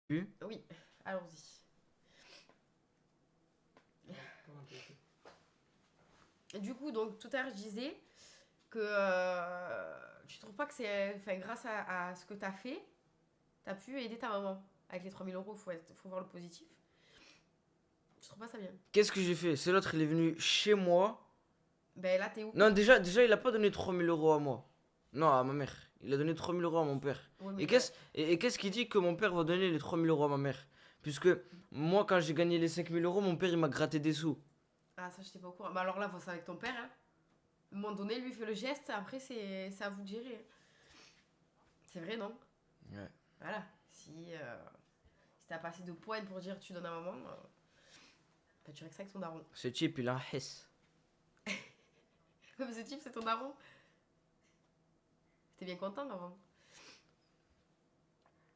Oui, allons-y. Du coup, donc tout à l'heure, je disais que tu trouves pas que c'est. Enfin, grâce à ce que t'as fait, t'as pu aider ta maman. Avec les 3 000 euros, faut voir le positif. Tu trouves pas ça bien? Qu'est-ce que j'ai fait? C'est l'autre, il est venu chez moi. Ben là, t'es où? Non, déjà, il a pas donné 3 000 euros à moi. Non, à ma mère. Il a donné 3 000 euros à mon père. Ouais, Et mais là. qu'est-ce qui dit que mon père va donner les 3 000 euros à ma mère? Puisque moi, quand j'ai gagné les 5 000 euros, mon père, il m'a gratté des sous. Ah, ça, j'étais pas au courant. Bah alors là, faut ça avec ton père, hein. À un moment donné, lui fait le geste, après, c'est à vous de gérer. C'est vrai, non? Ouais. Voilà. Si t'as pas assez de points pour dire tu donnes à maman, bah, tu règles ça avec ton daron. Ce type, il a un hess. Comme ce type, c'est ton daron. T'es bien content avant.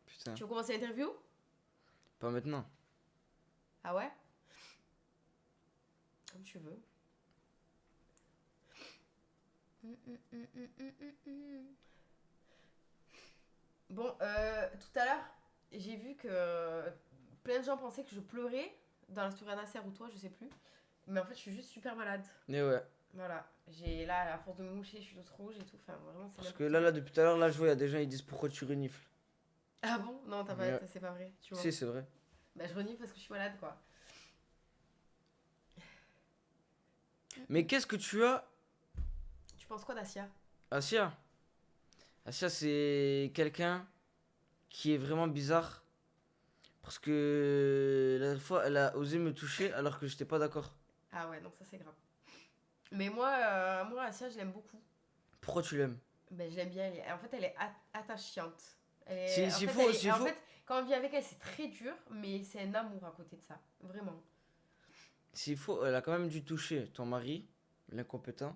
Putain, Tu veux commencer l'interview? pas maintenant. Ah ouais? Comme tu veux. Bon, tout à l'heure, j'ai vu que plein de gens pensaient que je pleurais dans la story Nasser ou toi, je sais plus. Mais en fait, je suis juste super malade. Mais ouais. Voilà. J'ai là, à force de me moucher, je suis toute rouge et tout. Enfin, vraiment, c'est Parce que n'importe là, quoi. depuis tout à l'heure, là, je vois, il y a des gens, ils disent pourquoi tu renifles. Ah bon? Non, Ouais. c'est pas vrai. Tu mens. Si, c'est vrai. Bah, je renie parce que je suis malade, quoi. Mais qu'est-ce que tu as, Tu penses quoi d'Asia? Asia? Asia, c'est quelqu'un qui est vraiment bizarre. Parce que la dernière fois, elle a osé me toucher alors que j'étais pas d'accord. Ah ouais, donc ça, c'est grave. Mais moi Asia, je l'aime beaucoup. Pourquoi tu l'aimes? Ben, je l'aime bien. En fait, elle est attachante. S'il En faut, fait, quand on vit avec elle, c'est très dur, mais c'est un amour à côté de ça. Vraiment. s'il faut, elle a quand même dû toucher ton mari, l'incompétent.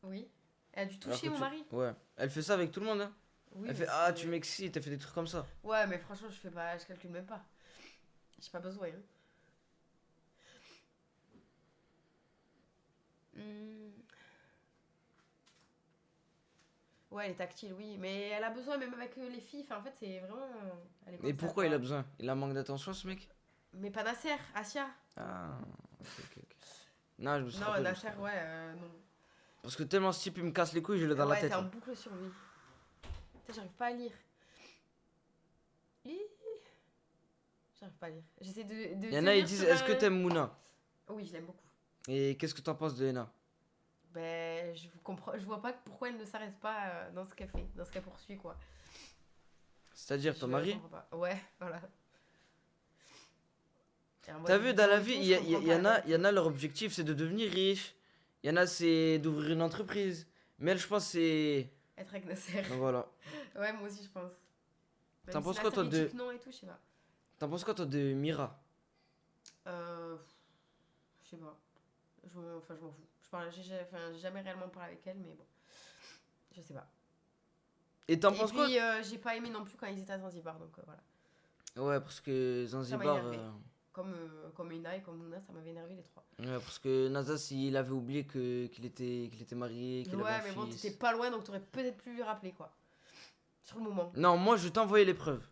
Oui. Elle a dû Alors toucher que mon tu. mari. Ouais. Elle fait ça avec tout le monde, hein. Oui, Elle mais fait ah, tu c'est. m'excites, elle fait des trucs comme ça. Ouais, mais franchement, je calcule même pas. J'ai pas besoin. Hein. Hmm. Ouais, elle est tactile, oui. Mais elle a besoin, même avec les filles. Enfin, en fait, c'est vraiment. Elle est Et comme ça, pourquoi il a quoi. besoin? Il a manque d'attention, ce mec? Mais pas Nasser, Asia. Ah, ok. Non, je me suis Non, trompé, je me suis Nasser, trompé. ouais, non. Parce que tellement ce type, il me casse les couilles, je l'ai dans la Ouais, t'es tête en là. boucle sur lui. Putain, j'arrive pas à lire. Hi, j'arrive pas à lire. J'essaie de Il y en a, ils tenir disent sur est-ce que un. t'aimes Mouna? Oui, je l'aime beaucoup. Et qu'est-ce que t'en penses de Ena? Ben, je comprends, je vois pas pourquoi elle ne s'arrête pas dans ce qu'elle fait, dans ce qu'elle poursuit, quoi. C'est-à-dire ton Je mari? comprends pas. Ouais, voilà. Et en mode T'as vu, dans éviction la et vie, tout, je comprends pas la il y vérité. en a, leur objectif c'est de devenir riche. Il y en a, c'est d'ouvrir une entreprise. Mais elle, je pense, c'est. Être avec Nasser. Donc voilà. Ouais, moi aussi, je pense. Même T'en si penses quoi, Nasser, toi, il dit de. que non et tout, je sais pas. T'en penses quoi, toi, de Mira? Euh. Je sais pas. Enfin, je m'en fous. J'ai jamais réellement parlé avec elle, mais bon. Je sais pas. Et t'en Et penses quoi? puis, j'ai pas aimé non plus quand ils étaient à Zanzibar, donc voilà. Ouais, parce que Ça m'a Zanzibar. énervé. Comme Ina et comme Mouna, ça m'avait énervé les trois. Ouais, parce que Nazas, il avait oublié qu'il était marié, qu'il avait un Ouais, mais bon, t'étais fils. pas loin, donc t'aurais peut-être pu lui rappeler, quoi. Sur le moment. Non, moi, je t'ai envoyé les preuves.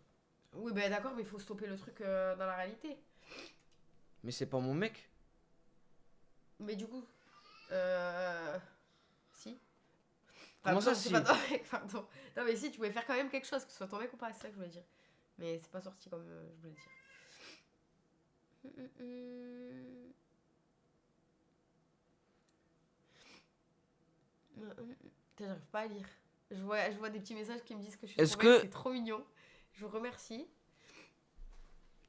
Oui, ben d'accord, mais il faut stopper le truc dans la réalité. Mais c'est pas mon mec. Mais du coup, si. Enfin, Comment non, ça, c'est pas si? ton mec, pardon. Non, mais si, tu pouvais faire quand même quelque chose, que ce soit ton mec ou pas, c'est ça que je voulais dire. Mais c'est pas sorti comme je voulais dire. Putain, j'arrive pas à lire. Je vois des petits messages qui me disent que je suis Est-ce trop belle, que. c'est trop mignon. Je vous remercie.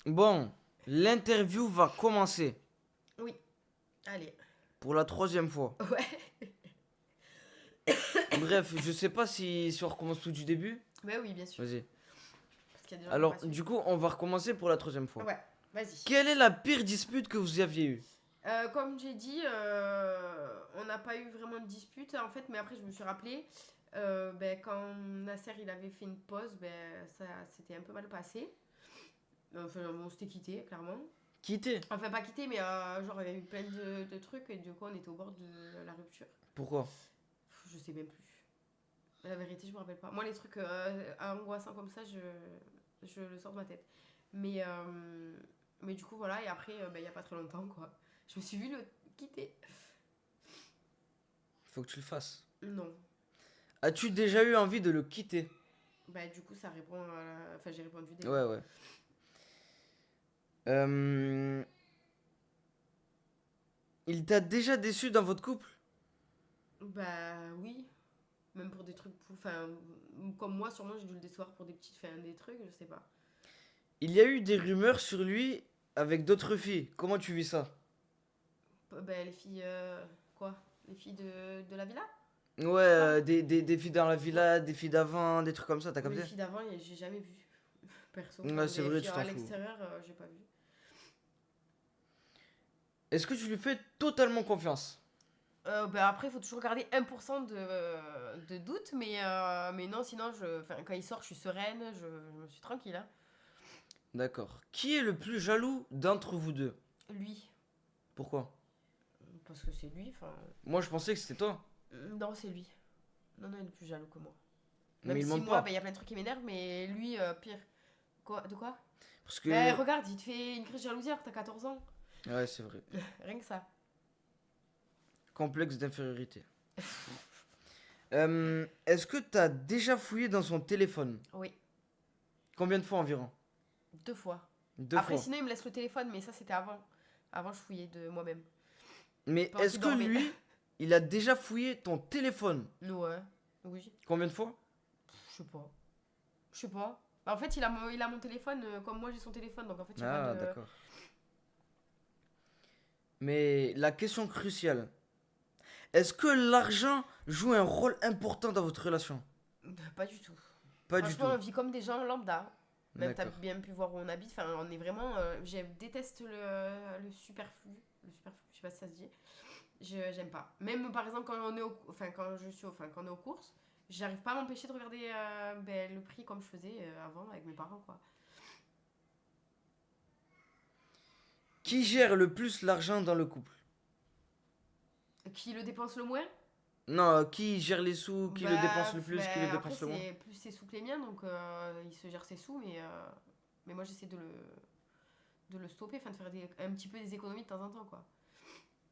Bon, l'interview va commencer Oui, allez. pour la troisième fois. Ouais. Bref, je sais pas si on recommence tout du début. Mais oui, bien sûr. Vas-y. Parce qu'il y a des gens qui n'ont Alors, pas du suivi. coup, on va recommencer pour la troisième fois. Ouais, vas-y. Quelle est la pire dispute que vous aviez eue? Comme j'ai dit, on n'a pas eu vraiment de dispute en fait, mais après je me suis rappelé, ben, quand Nasser il avait fait une pause, ben, ça s'était un peu mal passé. Enfin, on s'était quitté, clairement. Quitter? Enfin, pas quitté, mais genre il y a eu plein de trucs et du coup on était au bord de la rupture. Pourquoi? Je sais même plus. La vérité, je me rappelle pas. Moi, les trucs angoissants comme ça, Je le sors de ma tête. Mais, mais du coup, voilà. Et après, il n'y a pas très longtemps, quoi. Je me suis vu le quitter. Faut que tu le fasses. Non. As-tu déjà eu envie de le quitter? Bah, du coup, ça répond à Enfin, j'ai répondu déjà. Ouais, ouais. Euh, Il t'a déjà déçu dans votre couple? Bah, oui. Même pour des trucs. Enfin, comme moi, sûrement, j'ai dû le décevoir pour des petites. Enfin, des trucs, je sais pas. Il y a eu des rumeurs sur lui avec d'autres filles. Comment tu vis ça? Bah, les filles. Quoi? Les filles de la villa? Ouais, Tu parles? des filles dans la Ouais. villa, des filles d'avant, des trucs comme ça, t'as Les capté? filles d'avant, j'ai jamais vu. Perso. Ouais, Enfin, c'est les vrai, filles tu t'en à fous. l'extérieur, j'ai pas vu. Est-ce que tu lui fais totalement confiance? Bah après, il faut toujours garder 1% de doute, mais non, sinon, quand il sort, je suis sereine, je suis tranquille. Hein. D'accord. Qui est le plus jaloux d'entre vous deux? Lui, Pourquoi? parce que c'est lui, enfin. Moi, je pensais que c'était toi. Non, c'est lui. Non, non, il est plus jaloux que moi. Mais Même il si monte moi, bah, pas. il y a plein de trucs qui m'énervent, mais lui, pire. Quoi? De quoi? Parce Bah que. regarde, il te fait une crise de jalousie alors que t'as 14 ans. Ouais, c'est vrai. Rien que ça. Complexe d'infériorité. Est-ce que t'as déjà fouillé dans son téléphone? Oui, Combien de fois environ? 2 fois. Deux Après, fois. sinon, il me laisse le téléphone, mais ça, c'était avant. Avant, je fouillais de moi-même. Mais Pendant est-ce qu'il que dormait. lui, il a déjà fouillé ton téléphone? Ouais. Oui. Combien de fois? Je sais pas. Je sais pas. Bah, en fait, il a mon téléphone comme moi j'ai son téléphone, donc en fait, il n'y a pas Ah, de. d'accord. Mais la question cruciale, est-ce que l'argent joue un rôle important dans votre relation? Pas du tout. Pas du Franchement, tout. on vit comme des gens lambda. Même t'as D'accord. bien pu voir où on habite. Enfin, on est vraiment. Je déteste le superflu. Le superflu, je sais pas si ça se dit. J'aime pas. Même par exemple quand on est enfin quand on est aux courses, j'arrive pas à m'empêcher de regarder le prix comme je faisais avant avec mes parents quoi. Qui gère le plus l'argent dans le couple? Qui le dépense le moins? Non, qui gère les sous, qui le dépense le plus, qui le Après dépense le moins? c'est plus ses sous que les miens donc il se gère ses sous mais moi j'essaie de le stopper, enfin de faire un petit peu des économies de temps en temps quoi.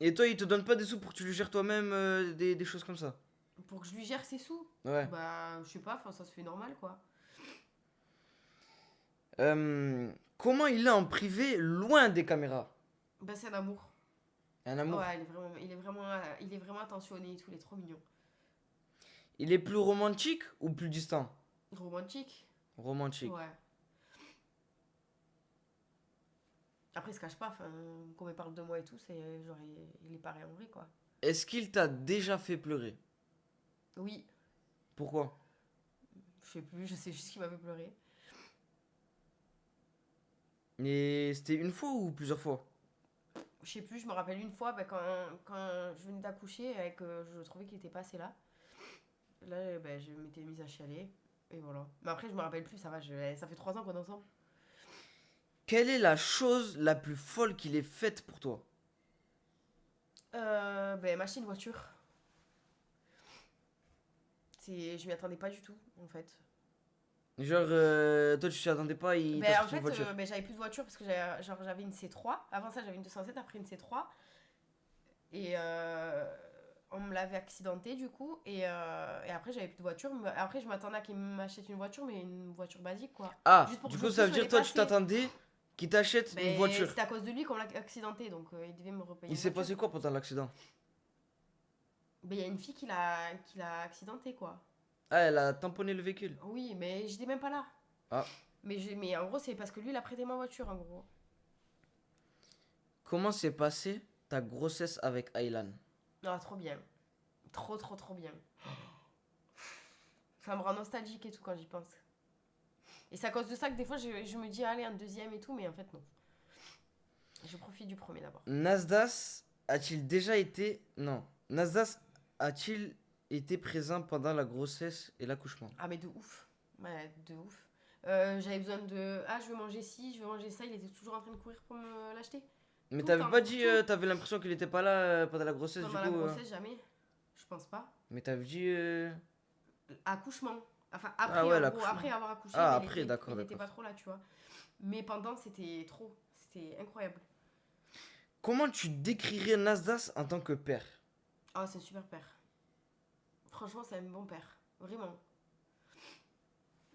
Et toi, il te donne pas des sous pour que tu le gères toi-même, des choses comme ça? Pour que je lui gère ses sous, Ouais. bah je sais pas, enfin ça se fait normal quoi. Comment il est en privé, loin des caméras? Bah c'est un amour. Un amour. Ouais, il est vraiment attentionné et tout, il est trop mignon. Il est plus romantique ou plus distant? Romantique. Romantique. Ouais. Après, il se cache pas, enfin, comme il parle de moi et tout, c'est genre, il est pareil en vrai, quoi. Est-ce qu'il t'a déjà fait pleurer? Oui, Pourquoi? je sais plus, je sais juste qu'il m'a fait pleurer. Et c'était une fois ou plusieurs fois? Je sais plus, je me rappelle une fois, bah, quand je venais d'accoucher et que je trouvais qu'il était pas assez là. Là, bah, je m'étais mise à chialer, et voilà. Mais après, je me rappelle plus, ça va, ça fait 3 ans qu'on est ensemble. Quelle est la chose la plus folle qu'il ait faite pour toi? Bah, m'acheter une voiture. Je m'y attendais pas du tout, en fait. Genre, toi tu t'y attendais pas, il Ben, en t'achète une fait, voiture. j'avais plus de voiture parce que j'avais une C3. Avant ça, j'avais une 207, après une C3. Et on me l'avait accidenté du coup. Et après, j'avais plus de voiture. Mais après, je m'attendais à qu'il m'achète une voiture, mais une voiture basique quoi. Ah, Juste pour que du je coup ça veut puisse me dire toi tu déplacer. t'attendais qu'il t'achète une Mais voiture. c'était à cause de lui qu'on l'a accidenté, donc il devait me repayer Il une s'est voiture. passé quoi pendant l'accident? Ben, il y a une fille qui l'a accidenté quoi. Ah, elle a tamponné le véhicule. Oui, mais j'étais même pas là. Ah, Mais en gros, c'est parce que lui, il a prêté ma voiture en gros. comment s'est passée ta grossesse avec Aylan? Ah, trop bien. Trop, trop, trop bien. Ça me rend nostalgique et tout quand j'y pense. Et c'est à cause de ça que des fois je me dis allez un deuxième et tout, mais en fait non. Je profite du premier d'abord. Nasdas a-t-il déjà été... Non. Nasdas a-t-il été présent pendant la grossesse et l'accouchement? Ah mais de ouf. Ouais, de ouf. J'avais besoin de... Ah je veux manger ci, je veux manger ça, il était toujours en train de courir pour me l'acheter. Mais Tout le t'avais temps, pas dit... tout. t'avais l'impression qu'il était pas là pendant la grossesse du Pendant la coup grossesse, jamais. Je pense pas. Mais t'avais dit... Accouchement. Enfin, Ah après, ouais, en gros, l'accouchement. après avoir accouché, Ah, mais après, d'accord, il était pas d'accord. trop là, tu vois. Mais pendant, c'était trop. C'était incroyable. Comment tu décrirais Nasdaq en tant que père? Oh, c'est un super père. Franchement, c'est un bon père. Vraiment.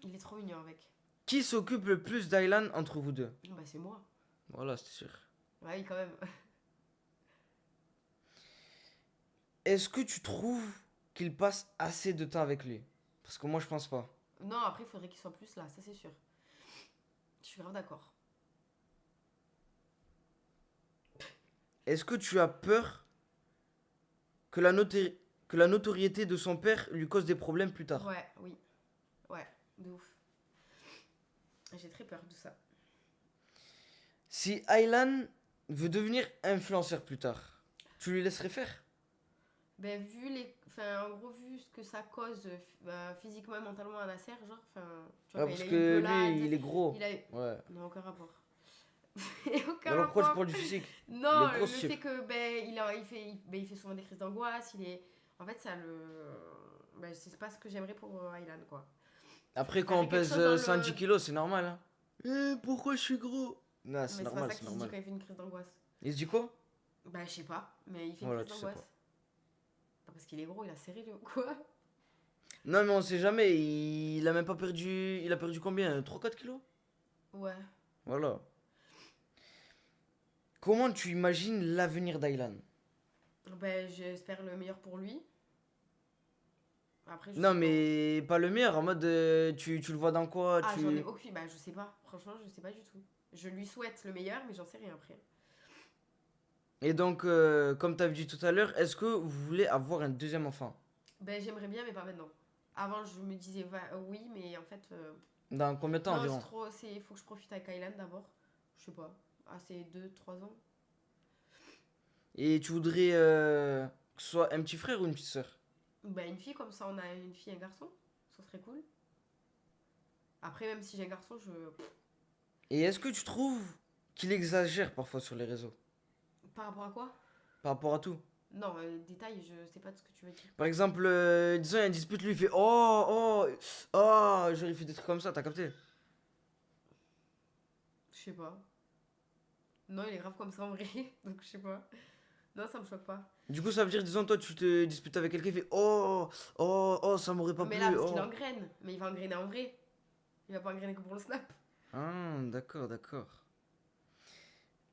Il est trop mignon avec. Qui s'occupe le plus d'Aylan entre vous deux? Bah, c'est moi. Voilà, c'était sûr. Ouais, quand même. Est-ce que tu trouves qu'il passe assez de temps avec lui? Parce que moi, je pense pas. Non, après, il faudrait qu'il soit plus là, ça c'est sûr. Je suis grave d'accord. Est-ce que tu as peur que que la notoriété de son père lui cause des problèmes plus tard? Ouais, oui. Ouais, de ouf. J'ai très peur de ça. Si Aylan veut devenir influenceur plus tard, tu lui laisserais faire? Ben, vu les. Enfin, en gros, vu ce que ça cause physiquement et mentalement à Nasser, genre, enfin, tu vois, Ouais, quand il parce a eu une que lui, pelade, il est gros. il a eu. Ouais. Non, aucun rapport. Et Mais aucun alors pourquoi tu rapport. parles du physique? Il est Non, gros le ce type. fait que, il fait souvent des crises d'angoisse, il est. En fait, ça le. Ben, c'est pas ce que j'aimerais pour Aylan, quoi. Je Après, quand on préférerais quelque pèse chose dans 110 le. kilos, c'est normal, hein. Pourquoi je suis gros? Non, c'est Mais c'est pas normal, ça c'est qu'il se dit normal. quand il fait une crise d'angoisse. Il se dit quoi? Bah, je sais pas, mais il fait une Voilà, crise tu sais pas. d'angoisse. Pas parce qu'il est gros, il a serré le. Quoi? Non, mais on sait jamais, il a même pas perdu. Il a perdu combien? 3 4 kilos? Ouais. Voilà. Comment tu imagines l'avenir d'Aylan? Ben, j'espère le meilleur pour lui. Après, je Non, sais pas. mais pas le meilleur, en mode tu le vois dans quoi Ah, j'en ai tu... aucune. Bah, je sais pas. Franchement, je sais pas du tout. Je lui souhaite le meilleur, mais j'en sais rien après. Et donc, comme tu avais dit tout à l'heure, est-ce que vous voulez avoir un deuxième enfant? Ben, j'aimerais bien, mais pas maintenant. Avant, je me disais oui, mais en fait. Dans combien de temps Non, c'est environ? trop. Faut que je profite avec Kylan d'abord. Je sais pas. Ah, c'est 2 3 ans. Et tu voudrais que ce soit un petit frère ou une petite sœur? Ben, une fille, comme ça, on a une fille et un garçon. Ça serait cool. Après, même si j'ai un garçon, je. Et est-ce que tu trouves qu'il exagère parfois sur les réseaux? Par rapport à quoi? Par rapport à tout? Non, détail, je sais pas de ce que tu veux dire. Par exemple, disons, il y a une dispute, lui, il fait oh, oh, oh, genre, il fait des trucs comme ça, t'as capté? Je sais pas. Non, il est grave comme ça en vrai, donc je sais pas. Non, ça me choque pas. Du coup, ça veut dire, disons, toi, tu te disputes avec quelqu'un, il fait oh, oh, oh, ça m'aurait pas Mais là, plu, parce qu'il oh. engraine. Mais il va engrainer en vrai. Il va pas engrainer que pour le snap. Ah, d'accord, d'accord.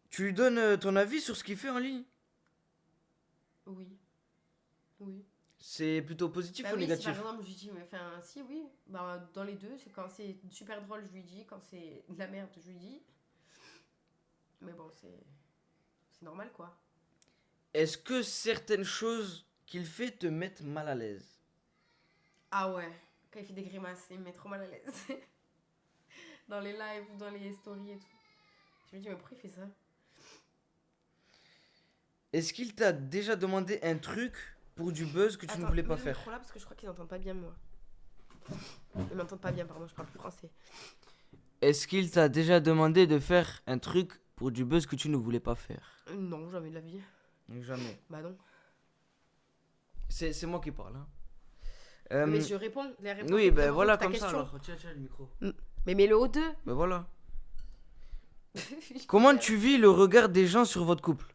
Tu lui donnes ton avis sur ce qu'il fait en ligne? Oui. Oui. C'est plutôt positif Bah ou oui, si par négatif? exemple je lui dis, mais enfin, si, oui. Bah, dans les deux, c'est quand c'est super drôle, je lui dis. Quand c'est de la merde, je lui dis. Mais bon, c'est normal quoi. Est-ce que certaines choses qu'il fait te mettent mal à l'aise? Ah ouais, quand il fait des grimaces, il me met trop mal à l'aise. Dans les lives ou dans les stories et tout. Je me dis, mais pourquoi il fait ça? Est-ce qu'il t'a déjà demandé un truc pour du buzz que tu ne Attends, voulais mets pas le faire? micro là parce que je crois qu'ils n'entendent pas bien moi. Ils m'entendent pas bien, pardon, je parle plus français. Est-ce qu'il t'a déjà demandé de faire un truc pour du buzz que tu ne voulais pas faire? Non, jamais de la vie. Jamais. Bah non. C'est moi qui parle, hein. Mais je réponds, les réponses Oui, c'est ben vraiment voilà, ta comme ça question. alors. Tiens, tiens, le micro. Mais mets-le au 2. Ben voilà. Comment tu vis le regard des gens sur votre couple?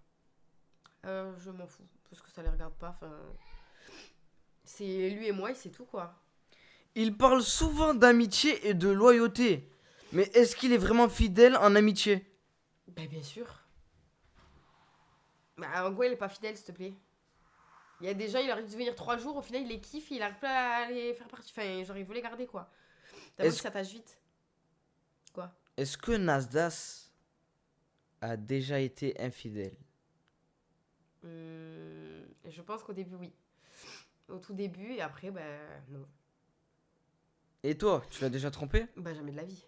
Je m'en fous, parce que ça les regarde pas. Enfin, c'est lui et moi et c'est tout quoi. Il parle souvent d'amitié et de loyauté. Mais est-ce qu'il est vraiment fidèle en amitié? Bah bien sûr. Bah en gros il est pas fidèle s'il te plaît. Il y a des gens, il arrive de venir 3 jours, au final il les kiffe, il arrive pas à les faire partie. Enfin, genre il veut les garder quoi. T'as vu que Est-ce ça tâche vite. Quoi? est-ce que Nasdaq a déjà été infidèle? Je pense qu'au début oui. Au tout début et après bah non. Et toi, tu l'as déjà trompé? Bah jamais de la vie.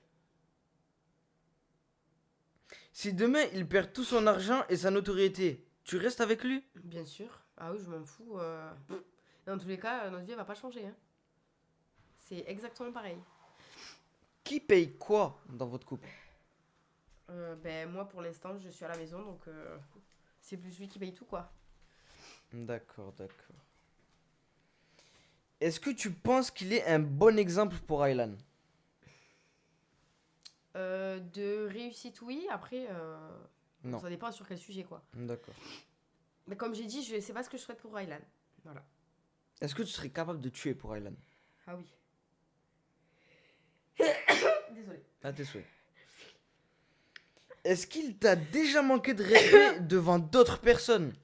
Si demain il perd tout son argent et sa notoriété, tu restes avec lui? Bien sûr. Ah oui, je m'en fous. Dans tous les cas, notre vie elle va pas changer. Hein. C'est exactement pareil. Qui paye quoi dans votre couple? Ben moi pour l'instant je suis à la maison donc c'est plus lui qui paye tout quoi. D'accord, d'accord. Est-ce que tu penses qu'il est un bon exemple pour Aylan? De réussite, oui. Après, Non. ça dépend sur quel sujet, quoi. D'accord. Mais comme j'ai dit, je sais pas ce que je souhaite pour Aylan. Voilà. Est-ce que tu serais capable de tuer pour Aylan? Ah oui. Désolée. À tes souhaits. Est-ce qu'il t'a déjà manqué de respect devant d'autres personnes?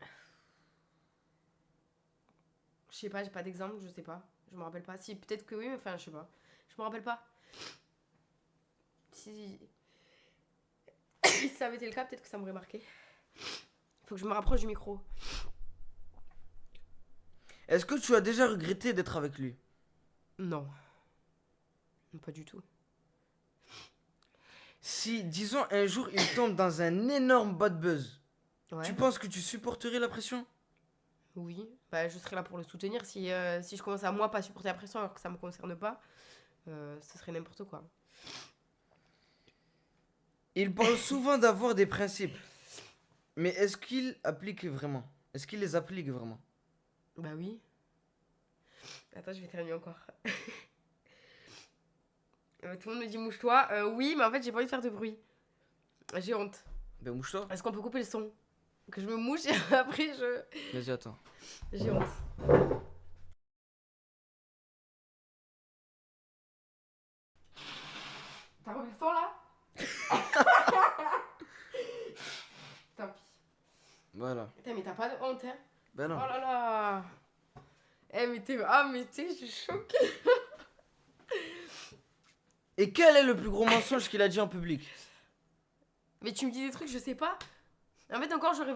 Je sais pas, j'ai pas d'exemple, je sais pas. Je me rappelle pas. Si, peut-être que oui, mais enfin, je sais pas. Je me rappelle pas. Si... si ça avait été le cas, peut-être que ça m'aurait marqué. Faut que je me rapproche du micro. Est-ce que tu as déjà regretté d'être avec lui? Non. Non, pas du tout. Si, disons, un jour il tombe dans un énorme bad buzz, Ouais. tu penses que tu supporterais la pression? Oui. Bah, je serais là pour le soutenir. Si je commence à moi pas supporter la pression alors que ça me concerne pas, ce serait n'importe quoi. Il parle souvent d'avoir des principes. Mais est-ce qu'il applique vraiment? Est-ce qu'il les applique vraiment? Bah oui. Attends, je vais terminer encore. Tout le monde me dit mouche-toi. Oui, mais en fait, j'ai pas envie de faire de bruit. J'ai honte. Ben mouche-toi. Est-ce qu'on peut couper le son? Que je me mouche et après je. Vas-y, attends. J'ai honte. T'as revu le son là? Tant pis. Voilà. Putain, mais t'as pas de honte, hein? Ben non. Oh là là! Eh, mais t'es. Ah, mais t'es, je suis choquée! Et quel est le plus gros mensonge qu'il a dit en public? Mais tu me dis des trucs, je sais pas. En fait, encore, j'aurais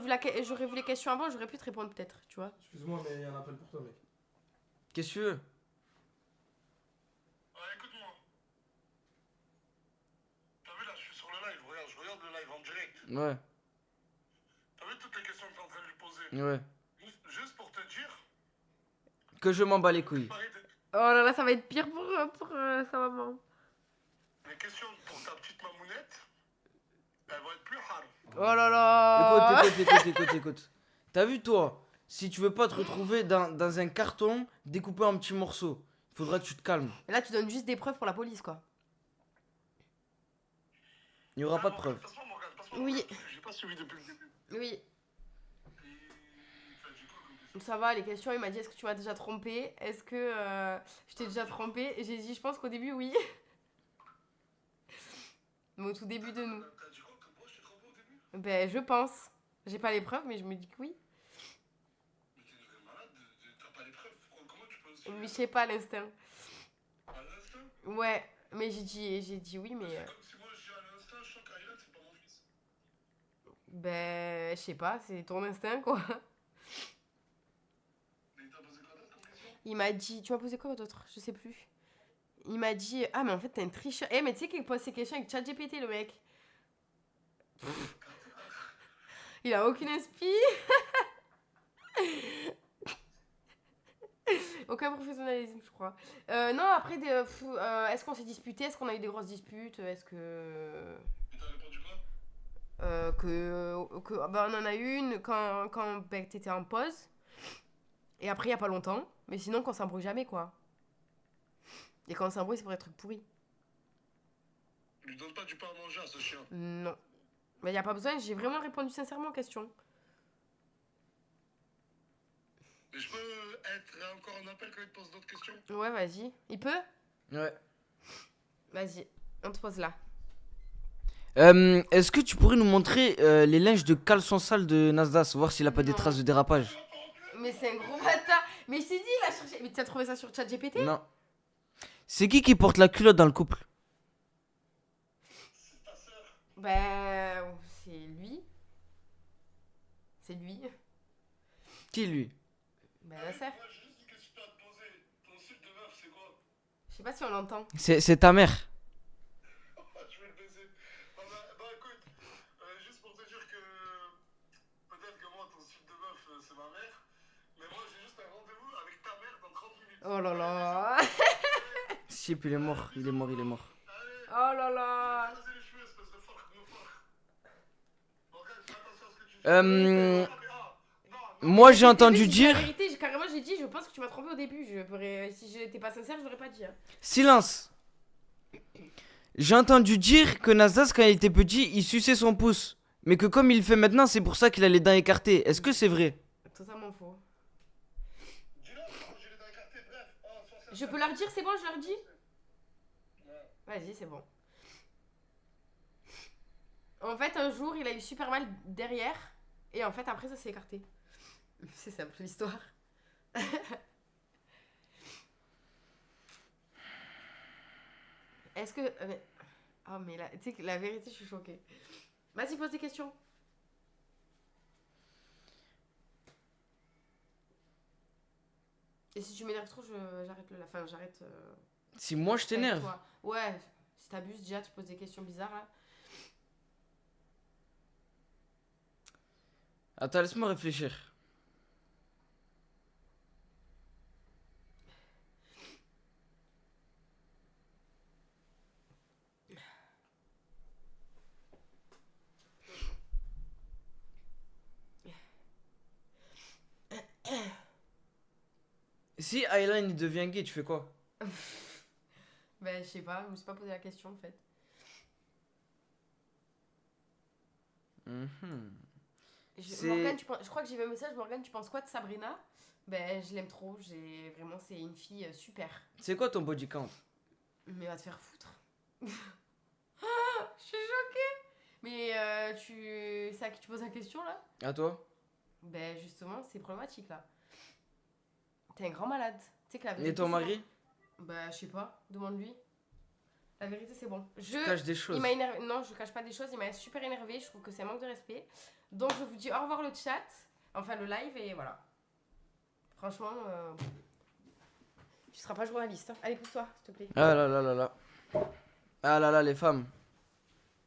vu les questions avant, j'aurais pu te répondre peut-être, tu vois. Excuse-moi, mais il y a un appel pour toi, mec. Qu'est-ce que tu veux? Ouais, écoute-moi. T'as vu là, je suis sur le live, regarde, je regarde le live en direct. Ouais, T'as vu toutes les questions que t'es en train de lui poser? ouais. Juste pour te dire, Que je m'en bats les couilles. pareil, Oh là là, ça va être pire pour sa maman. les questions pour ta petite mamounette, elles vont être plus hard. Oh là là! Écoute. T'as vu toi? Si tu veux pas te retrouver dans un carton découpé en petits morceaux, il faudra que tu te calmes. Et là, tu donnes juste des preuves pour la police, quoi. Il n'y aura pas de preuves. Passe-moi Morgane, Oui. Morgane. J'ai pas suivi depuis le début. Oui. T'as dit quoi comme question? Ça va, les questions, il m'a dit est-ce que tu m'as déjà trompé? Est-ce que je t'ai déjà trompé? Et j'ai dit je pense qu'au début, oui. Mais au tout début de nous. T'as dit quoi que moi je t'ai trompé au début? Ben, je pense. J'ai pas les preuves, mais je me dis que oui. Mais t'es une vraie malade, t'as pas les preuves. Comment tu peux suivre Mais je sais pas, l'instinct. à l'instinct? Ouais, mais j'ai dit oui, mais. C'est comme si moi je dis à l'instinct, je sens qu'Aylan c'est pas mon fils. Ben, je sais pas, c'est ton instinct, quoi. Mais t'as posé quoi d'autre comme question? Il m'a dit. Tu m'as posé quoi d'autre? Je sais plus. Il m'a dit. Ah, mais en fait, t'es un tricheur. Eh, mais tu sais qu'il pose ces questions avec ChatGPT, le mec. Il a aucune inspi. Aucun professionnalisme, je crois. Non, après, est-ce qu'on s'est disputé? Est-ce qu'on a eu des grosses disputes? Est-ce que. Et t'as répondu quoi? Ben, on en a eu une quand ben, t'étais en pause. Et après, il y a pas longtemps. Mais sinon, qu'on s'embrouille jamais, quoi. Et quand on s'embrouille, c'est pour des trucs pourris. Lui donne pas du pain à manger à ce chien. Non. Mais il y a pas besoin, j'ai vraiment répondu sincèrement aux questions. Mais je peux être encore en appel quand il te pose d'autres questions? Ouais, vas-y. Il peut? Ouais. Vas-y, on te pose là. Est-ce que tu pourrais nous montrer les linges de caleçon sale de Nasdaq, voir s'il a pas des Non. traces de dérapage? Mais c'est un gros bâtard. Mais je t'ai dit, il a cherché. Mais tu as trouvé ça sur ChatGPT? Non. C'est qui porte la culotte dans le couple? C'est ta sœur. Ben, c'est lui. C'est lui. Qui lui? Ben, la sœur. Moi, j'ai juste une question à te poser. Ton slip de meuf, c'est quoi? Je sais pas si on l'entend. C'est ta mère. Je vais le baiser. Ah bah écoute, juste pour te dire que peut-être que moi, ton slip de meuf, c'est ma mère. Mais moi, j'ai juste un rendez-vous avec ta mère dans 30 minutes. Oh là là. Chip, il est mort. Allez, Oh là là. rasez les cheveux, espèce de fork, no fork. Morgane, fais attention à ce que tu dis. Moi j'ai entendu dire. La vérité, j'ai j'ai dit, je pense que tu m'as trompé au début. Si j'étais pas sincère, je l'aurais pas dit. Hein. Silence. J'ai entendu dire que Nasdaq, quand il était petit, il suçait son pouce. Mais que comme il le fait maintenant, c'est pour ça qu'il a les dents écartées. Est-ce que c'est vrai? Totalement faux. Dis-leur, j'ai les dents écartées, bref. Oh, sois sincère. Je peux leur dire, c'est bon, je leur dis? Ouais. Vas-y, c'est bon. En fait, un jour, il a eu super mal derrière. Et en fait, après, ça s'est écarté. C'est simple, l'histoire. Est-ce que... Oh, mais là, tu sais que la vérité, je suis choquée. Vas-y, pose des questions. Et si tu m'énerves trop, j'arrête le... Enfin, j'arrête... Si moi je avec t'énerve. toi. Ouais, si t'abuses, déjà, tu poses des questions bizarres, là. Attends, laisse-moi réfléchir. Si Aylan il devient gay, tu fais quoi? Ben, je sais pas, je me suis pas posé la question, en fait. Mhm. C'est- Morgane, je crois que j'ai vu un message. Morgane, tu penses quoi de Sabrina? Ben, je l'aime trop. Vraiment, c'est une fille super. C'est quoi ton body count? Mais va te faire foutre. Je suis choquée. Mais c'est à qui tu poses la question là? À toi? Ben, justement, c'est problématique là. T'es un grand malade. Tu sais que la Et vérité. ton c'est mari? bon. Ben, je sais pas. Demande-lui. La vérité, c'est bon. Tu caches des choses. Il m'a énervé. Non, je cache pas des choses. Il m'a super énervé. Je trouve que c'est un manque de respect. Donc, je vous dis au revoir le chat. Enfin, le live et voilà. Franchement, tu seras pas journaliste. Hein. Allez, pousse-toi, s'il te plaît. Ah là là là là. Ah là là, les femmes.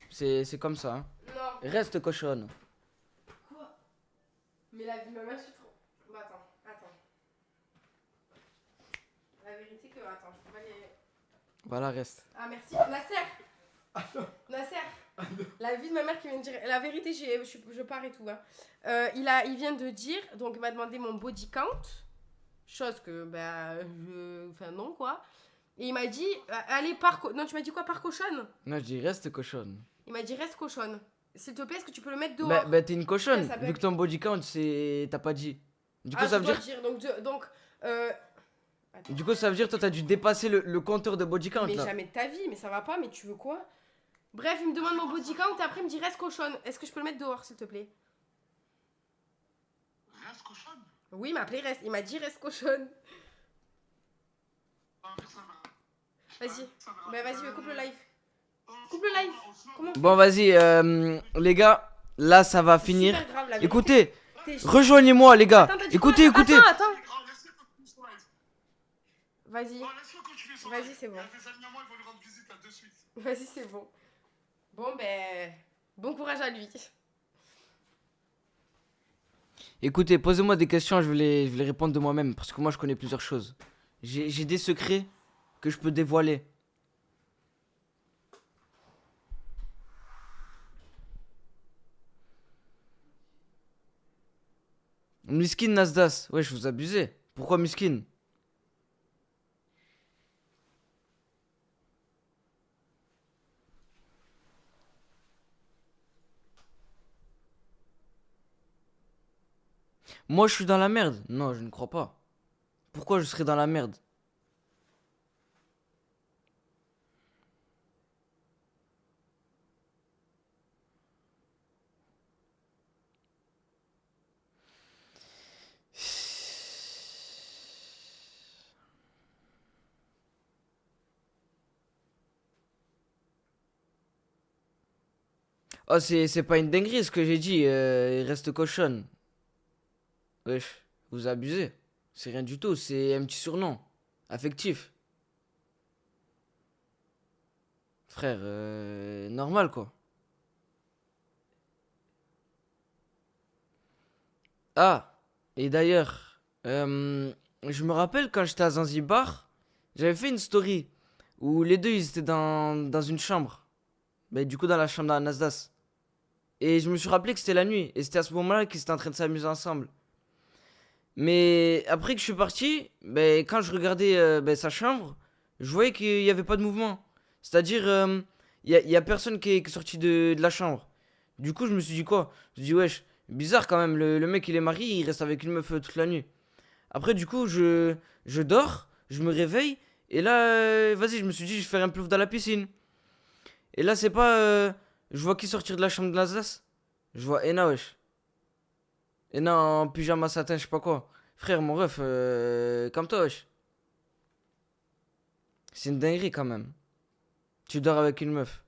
C'est comme ça. Hein. Non. Reste cochonne. Quoi? Mais la vie de ma mère, je suis trop. Bon, attends. La vérité que. Attends, je peux pas les. Voilà, reste. Ah, merci. Nasser! Nasser! La vie de ma mère qui vient de dire. La vérité, je pars et tout. Hein. Il vient de dire. Donc, il m'a demandé mon body count. Chose que. Enfin, non, quoi. Et il m'a dit. Allez, non, tu m'as dit quoi? Par cochonne? Non, je dis reste cochonne. Il m'a dit reste cochonne. S'il te plaît, est-ce que tu peux le mettre dehors? Bah, t'es une cochonne. Ouais, ça Vu bug. que ton body count, c'est. T'as pas dit. Du coup, Ah, ça je veut dois dire. Donc, attends. Du coup, ça veut dire toi, t'as dû dépasser le compteur de body count Mais là. jamais de ta vie, mais ça va pas, mais tu veux quoi? Bref, il me demande mon body count et après il me dit reste cochonne. Est-ce que je peux le mettre dehors, s'il te plaît? Reste cochonne. Oui, il m'a appelé reste. Il m'a dit reste cochonne. Vas-y. Bah vas-y, mais coupe le live. Coupe le live. Comment? Bon, vas-y, les gars. Là, ça va finir. Super grave, la vérité. Écoutez, T'es- rejoignez-moi, les gars. Attends, t'as dit Écoutez, quoi? écoutez. Attends. Vas-y. Laisse-le continuer son Vas-y, live. c'est bon. Il y a des amis à moi, ils vont lui rendre visite là de suite. Vas-y, c'est bon. Bon, ben. Bon courage à lui. Écoutez, posez-moi des questions, je vais les répondre de moi-même. Parce que moi, je connais plusieurs choses. J'ai des secrets que je peux dévoiler. Miskin Nasdas. Ouais, je vous abusez. Pourquoi Miskin? Moi, je suis dans la merde. Non, je ne crois pas. Pourquoi je serais dans la merde? Oh, c'est pas une dinguerie ce que j'ai dit. Il reste cochonne. Wesh, vous abusez. C'est rien du tout, c'est un petit surnom. Affectif. Frère, normal quoi. Ah, et d'ailleurs, je me rappelle quand j'étais à Zanzibar, j'avais fait une story où les deux ils étaient dans une chambre. Mais du coup, dans la chambre d'Anasdas. Et je me suis rappelé que c'était la nuit. Et c'était à ce moment-là qu'ils étaient en train de s'amuser ensemble. Mais après que je suis parti, ben, quand je regardais ben, sa chambre, je voyais qu'il n'y avait pas de mouvement. C'est-à-dire, il y a personne qui est sorti de la chambre. Du coup, je me suis dit quoi? Je me suis dit, wesh, bizarre quand même, le mec il est marié, il reste avec une meuf toute la nuit. Après, du coup, je dors, je me réveille, et là, vas-y, je me suis dit, je vais faire un plouf dans la piscine. Et là, c'est pas. Je vois qui sortir de la chambre de l'Alsace. Je vois Ena, wesh. Ena en pyjama satin, je sais pas quoi. Frère, mon ref, comme toi, wesh. C'est une dinguerie quand même. Tu dors avec une meuf.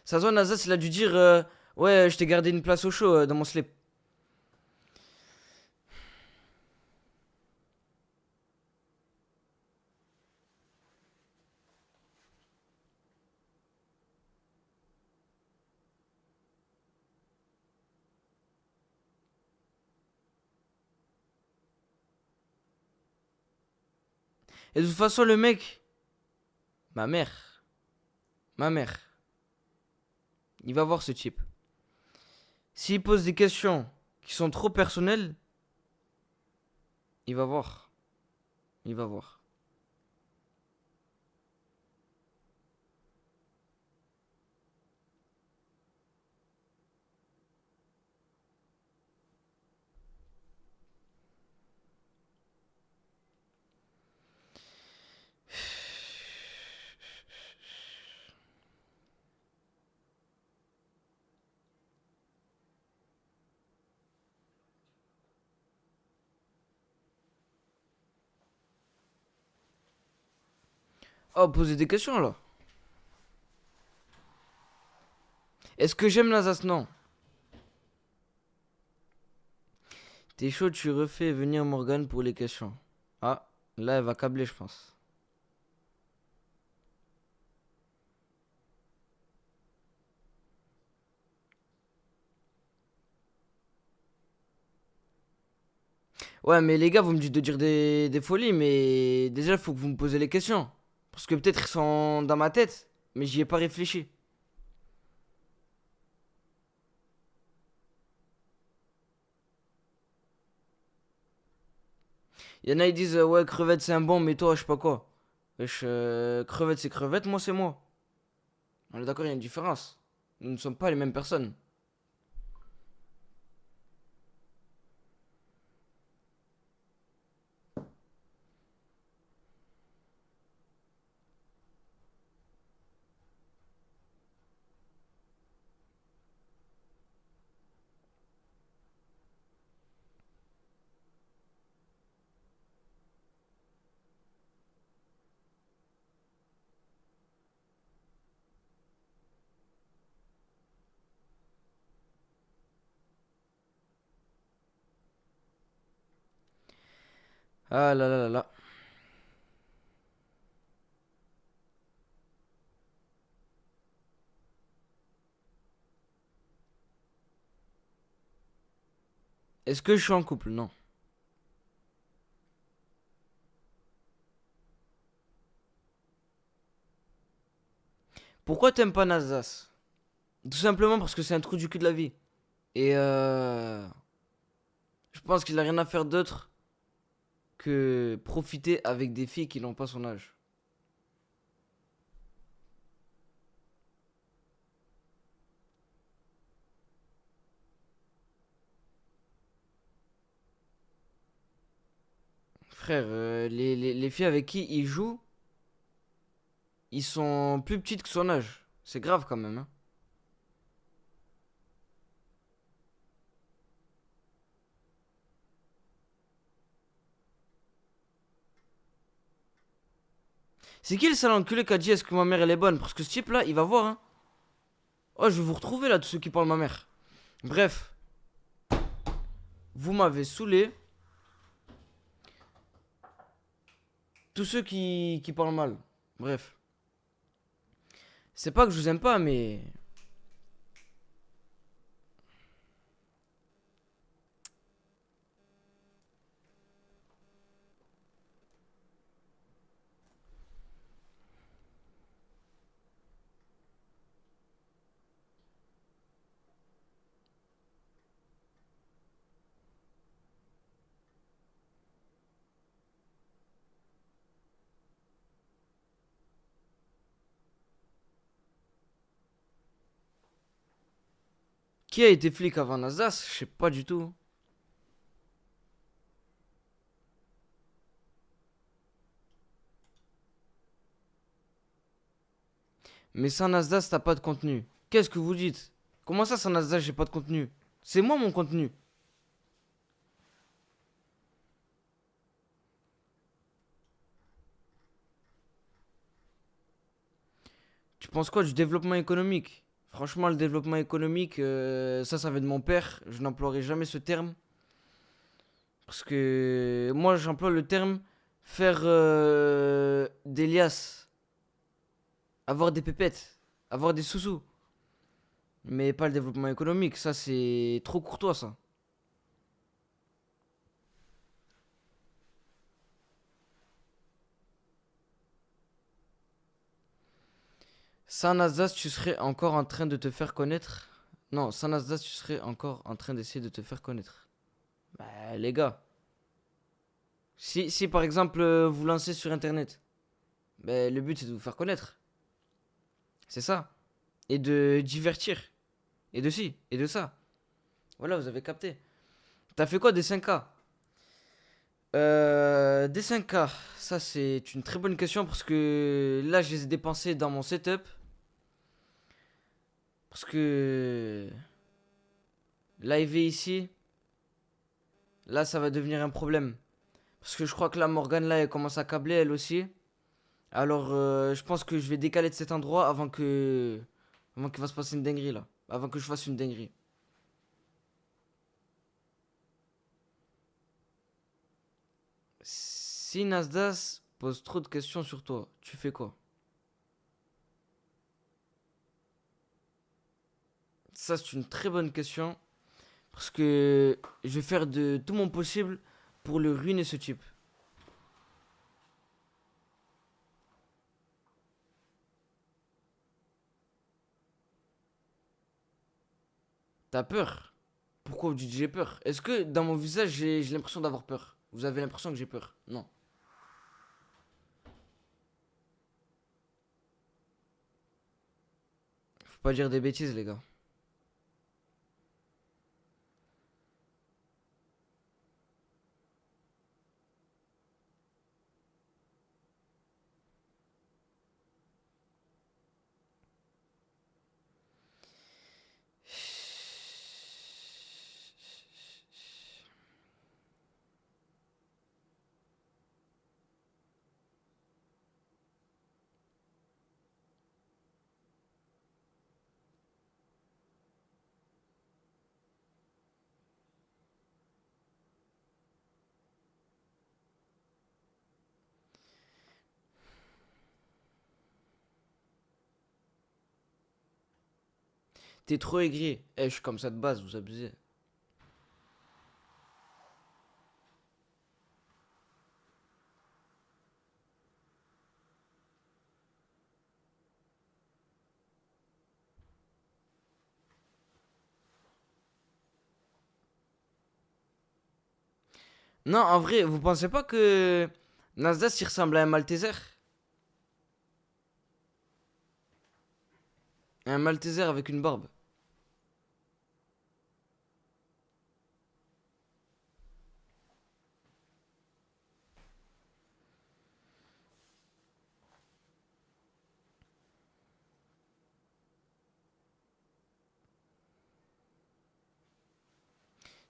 Ça se voit, Alsace, il a dû dire ouais, je t'ai gardé une place au chaud dans mon slip. Et de toute façon, le mec, ma mère, ma mère, il va voir ce type. S'il pose des questions qui sont trop personnelles, il va voir. Il va voir. Oh, poser des questions là. Est-ce que j'aime l'Alsace? Non. T'es chaud, tu refais venir Morgane pour les questions. Ah, là, elle va câbler, je pense. Ouais, mais les gars, vous me dites de dire des folies, mais déjà, il faut que vous me posez les questions. Parce que peut-être ils sont dans ma tête, mais j'y ai pas réfléchi. Il y en a, ils disent ouais, crevette c'est un bon, mais toi, je sais pas quoi. Wesh, crevette c'est crevette, moi c'est moi. On est d'accord, il y a une différence. Nous ne sommes pas les mêmes personnes. Ah là là là là. Est-ce que je suis en couple? Non. Pourquoi t'aimes pas Nazas? Tout simplement parce que c'est un trou du cul de la vie. Et je pense qu'il a rien à faire d'autre que profiter avec des filles qui n'ont pas son âge. Frère, les filles avec qui il joue, ils sont plus petites que son âge. C'est grave quand même, hein. C'est qui le sale enculé qui a dit est-ce que ma mère elle est bonne? Parce que ce type là, il va voir, hein. Oh, je vais vous retrouver là, tous ceux qui parlent de ma mère. Bref, vous m'avez saoulé. Tous ceux qui parlent mal. Bref. C'est pas que je vous aime pas, mais. Qui a été flic avant Nasdaq? Je sais pas du tout. Mais sans Nasdaq, t'as pas de contenu. Qu'est-ce que vous dites? Comment ça, sans Nasdaq, j'ai pas de contenu? C'est moi mon contenu. Tu penses quoi du développement économique? Franchement, le développement économique, ça vient de mon père. Je n'emploierai jamais ce terme. Parce que moi, j'emploie le terme faire des liasses, avoir des pépettes, avoir des sous-sous. Mais pas le développement économique. Ça, c'est trop courtois, ça. Sans Nasdaq, tu serais encore en train de te faire connaître. Non, sans Nasdaq, tu serais encore en train d'essayer de te faire connaître. Bah, les gars. Si par exemple, vous lancez sur Internet, bah, le but, c'est de vous faire connaître. C'est ça. Et de divertir. Et de ci, et de ça. Voilà, vous avez capté. T'as fait quoi des 5K? Des 5K, ça c'est une très bonne question parce que là je les ai dépensés dans mon setup. Parce que l'arrivée ici, là ça va devenir un problème. Parce que je crois que la Morgane là elle commence à câbler elle aussi. Alors je pense que je vais décaler de cet endroit avant qu'il va se passer une dinguerie là. Avant que je fasse une dinguerie. Si Nasdaq pose trop de questions sur toi, tu fais quoi? Ça, c'est une très bonne question. Parce que je vais faire de tout mon possible pour le ruiner ce type. T'as peur? Pourquoi vous dites j'ai peur? Est-ce que dans mon visage j'ai l'impression d'avoir peur? Vous avez l'impression que j'ai peur? Non. Faut pas dire des bêtises, les gars. T'es trop aigri. Eh, je suis comme ça de base, vous abusez. Non, en vrai, vous pensez pas que Nasdaq il ressemble à un Malteser? Un Malteser avec une barbe.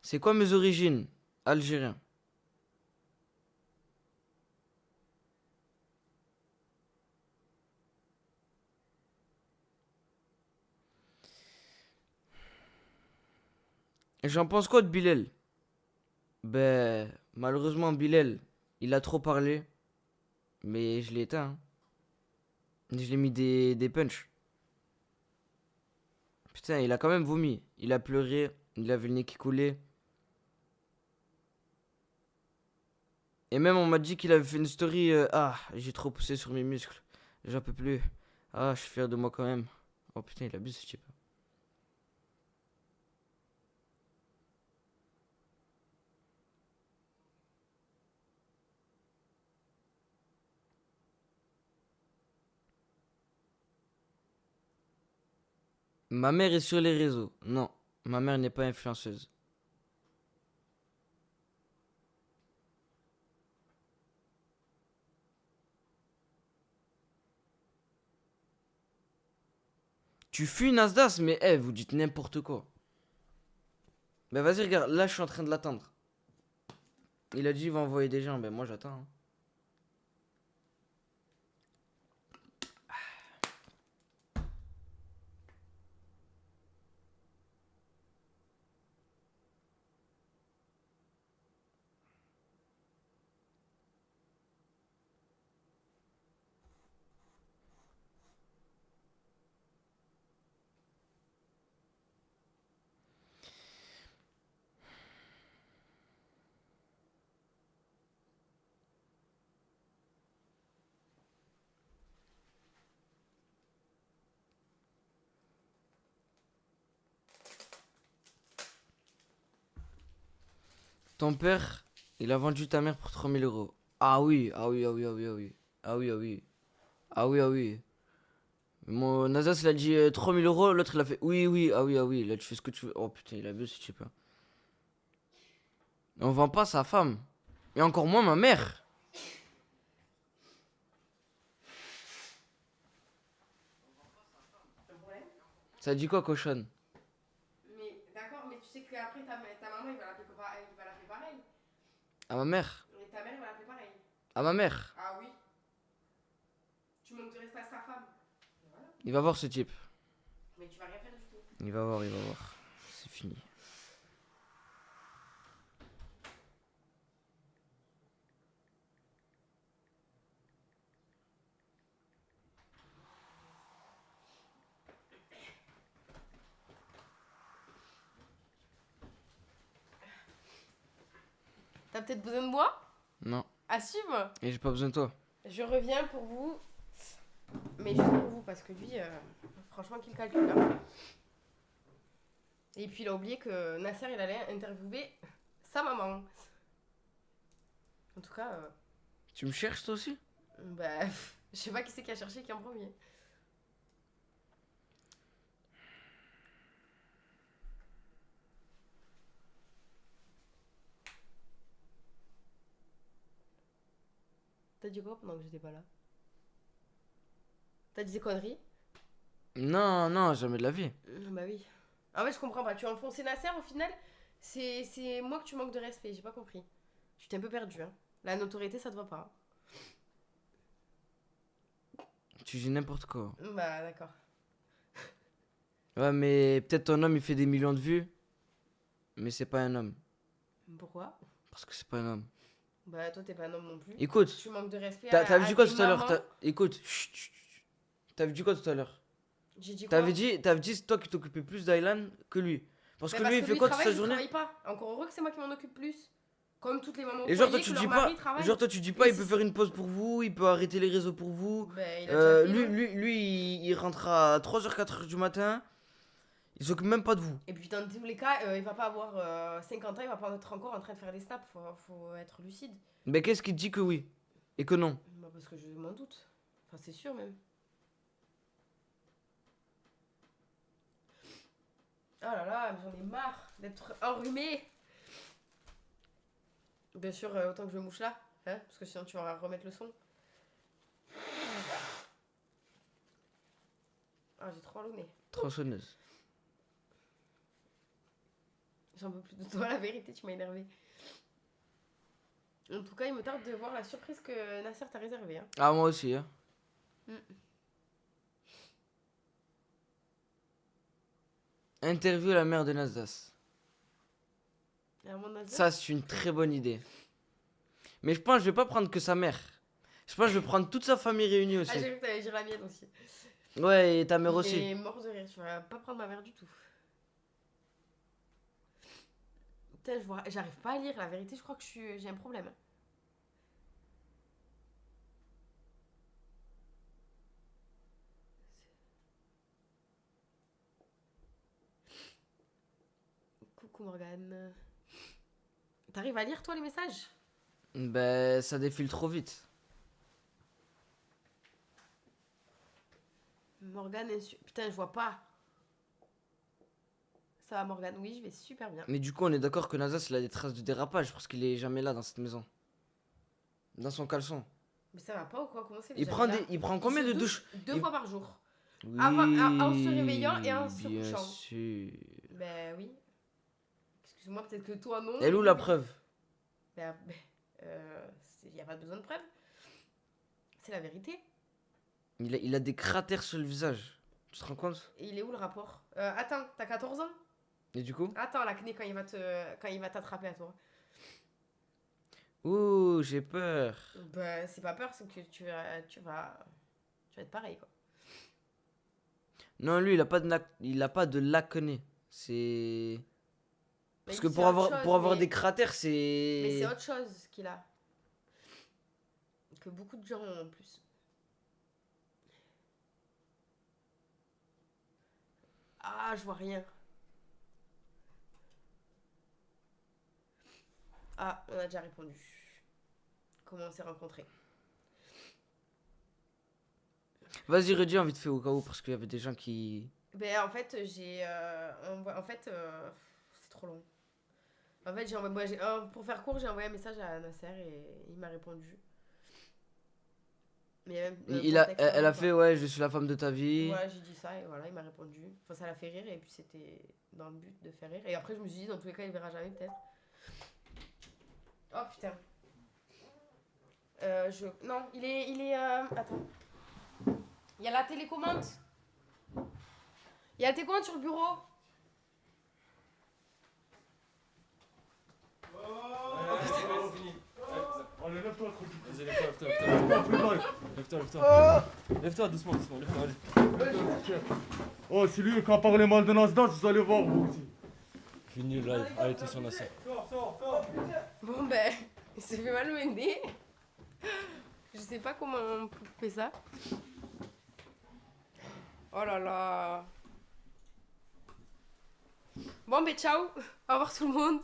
C'est quoi mes origines? Algérien. Et j'en pense quoi de Bilal? Ben, malheureusement, Bilal, il a trop parlé. Mais je l'ai éteint, hein. Je l'ai mis des punchs. Putain, il a quand même vomi. Il a pleuré. Il avait le nez qui coulait. Et même, on m'a dit qu'il avait fait une story. Ah, j'ai trop poussé sur mes muscles. J'en peux plus. Ah, je suis fier de moi quand même. Oh putain, il abuse ce type. Ma mère est sur les réseaux. Non. Ma mère n'est pas influenceuse. Tu fuis Nasdaq, mais vous dites n'importe quoi. Ben vas-y, regarde, là je suis en train de l'attendre. Il a dit il va envoyer des gens, ben moi j'attends. Hein. Ton père, il a vendu ta mère pour 3000 euros. Ah oui, ah oui, ah oui, ah oui, ah oui. Ah oui, ah oui. Ah oui, ah oui. Mon Nasdaq, il a dit 3000 euros, l'autre il a fait oui, oui, ah oui, ah oui. Là tu fais ce que tu veux. Oh putain, il a bu ce type. Hein. On vend pas sa femme. Et encore moins ma mère. Un problème? Ça dit quoi, cochonne? Mais d'accord, mais tu sais qu'après ta maman, il va l'appeler pareil. À ma mère. Et ta mère, il va l'appeler pareil. À ma mère. Ah oui. Tu manques de respect à sa femme. Voilà. Il va voir ce type. Mais tu vas rien faire du tout. Il va voir, il va voir. C'est fini. T'as peut-être besoin de moi? Non. Assume. Et j'ai pas besoin de toi. Je reviens pour vous. Mais juste pour vous, parce que lui, franchement, qu'il calcule. Hein. Et puis il a oublié que Nasser, il allait interviewer sa maman. En tout cas, Tu me cherches toi aussi? bah, je sais pas qui c'est qui a cherché qui en premier. T'as dit quoi pendant que j'étais pas là? T'as dit des conneries? Non, non, jamais de la vie. Bah oui. Ah ouais, je comprends pas. Tu as enfoncé Nasser au final? C'est moi que tu manques de respect, j'ai pas compris. Tu t'es un peu perdu, hein. La notoriété, ça te va pas. Tu dis n'importe quoi. Bah d'accord. Ouais, mais peut-être ton homme il fait des millions de vues. Mais c'est pas un homme. Pourquoi? Parce que c'est pas un homme. Bah toi, t'es pas un homme non plus. Écoute, Tu manques de respect t'as vu quoi tes tout à l'heure? mamans. Écoute, chut, chut, chut. T'as vu quoi tout à l'heure? J'ai dit quoi? T'avais dit c'est toi qui t'occupais plus d'Aylan que lui. Parce Bah que lui il fait quoi toute sa travaille, journée? je travaille pas. Encore heureux que c'est moi qui m'en occupe plus. Comme toutes les mamans au Et genre toi foyer, tu que dis leur pas, mari travaille. genre toi tu dis pas Mais il peut si- faire une pause pour vous, il peut arrêter les réseaux pour vous. Bah, il a déjà fait, non Lui il rentre à 3h 4h du matin. Il s'occupe même pas de vous. Et puis dans tous les cas, il va pas avoir 50 ans, il va pas être encore en train de faire des snaps. Faut être lucide. Mais qu'est-ce qui te dit que oui et que non? Bah, parce que je m'en doute. Enfin, c'est sûr même. Oh là là, j'en ai marre d'être enrhumée. Bien sûr, autant que je me mouche là, hein, parce que sinon tu vas remettre le son. Ah, j'ai trop mal au nez. Tronçonneuse. J'en peux plus de toi, la vérité, tu m'as énervé. En tout cas, il me tarde de voir la surprise que Nasser t'a réservée. Hein. Ah moi aussi hein. Mm. Interview la mère de Nasdaq. Alors, mon Nasser, Ça c'est une très bonne idée. Mais je pense que je vais pas prendre que sa mère. Je pense que je vais prendre toute sa famille réunie aussi. Ah, j'ai vu que t'allais dire la mienne aussi. Ouais, et ta mère Il aussi. est mort de rire, tu vas pas prendre ma mère du tout. Putain, j'arrive pas à lire, la vérité, je crois que j'ai un problème. Coucou Morgane. T'arrives à lire toi les messages? Ben ça défile trop vite. Morgane, putain, je vois pas. Ça va, Morgane? Oui, je vais super bien. Mais du coup, on est d'accord que Nazas, il a des traces de dérapage parce qu'il est jamais là dans cette maison. Dans son caleçon. Mais ça va pas ou quoi? Comment c'est Il déjà prend, là? il prend Il combien se de douche douches? 2 fois par jour. Oui, En se réveillant et en se bien couchant. sûr. Ben oui. Excuse-moi, peut-être que toi non. Elle est où la preuve? Ben, y a pas besoin de preuve. C'est la vérité. Il a des cratères sur le visage. Tu te rends compte? Et il est où le rapport? Attends, t'as 14 ans? Et du coup? Attends, l'acné quand il va t'attraper à toi. Ouh, j'ai peur. Ben, c'est pas peur, c'est que tu vas être pareil, quoi. Non, lui, il a pas de l'acné. C'est... Parce Mais que c'est pour autre avoir, chose, pour avoir mais- des cratères, Mais c'est... c'est autre chose qu'il a. Que beaucoup de gens ont en plus. Ah, je vois rien. Ah, on a déjà répondu. Comment on s'est rencontrés? Vas-y, redis en vite fait au cas où, parce qu'il y avait des gens qui... Ben, en fait, c'est trop long. En fait, pour faire court, j'ai envoyé un message à Nasser et il m'a répondu. Mais il y a même, pour le texte Elle avant, a fait, quoi. ouais, je suis la femme de ta vie. Voilà, j'ai dit ça et voilà, il m'a répondu. Enfin, ça l'a fait rire et puis c'était dans le but de faire rire. Et après, je me suis dit, dans tous les cas, il verra jamais peut-être. Oh putain. Non, il est. Attends. Il y a la télécommande. Il y a la télécommande sur le bureau. Allez, lève-toi, trop Vas-y, lève-toi, doucement, lève-toi, allez. Oh, c'est lui qui a parlé mal de Nasdaq, vous allez voir vous aussi. Fini le live, allez, tous sur Nasser. Bon, ben, il s'est fait malmener. Je sais pas comment on fait ça. Oh là là. Bon, ben, ciao. Au revoir tout le monde.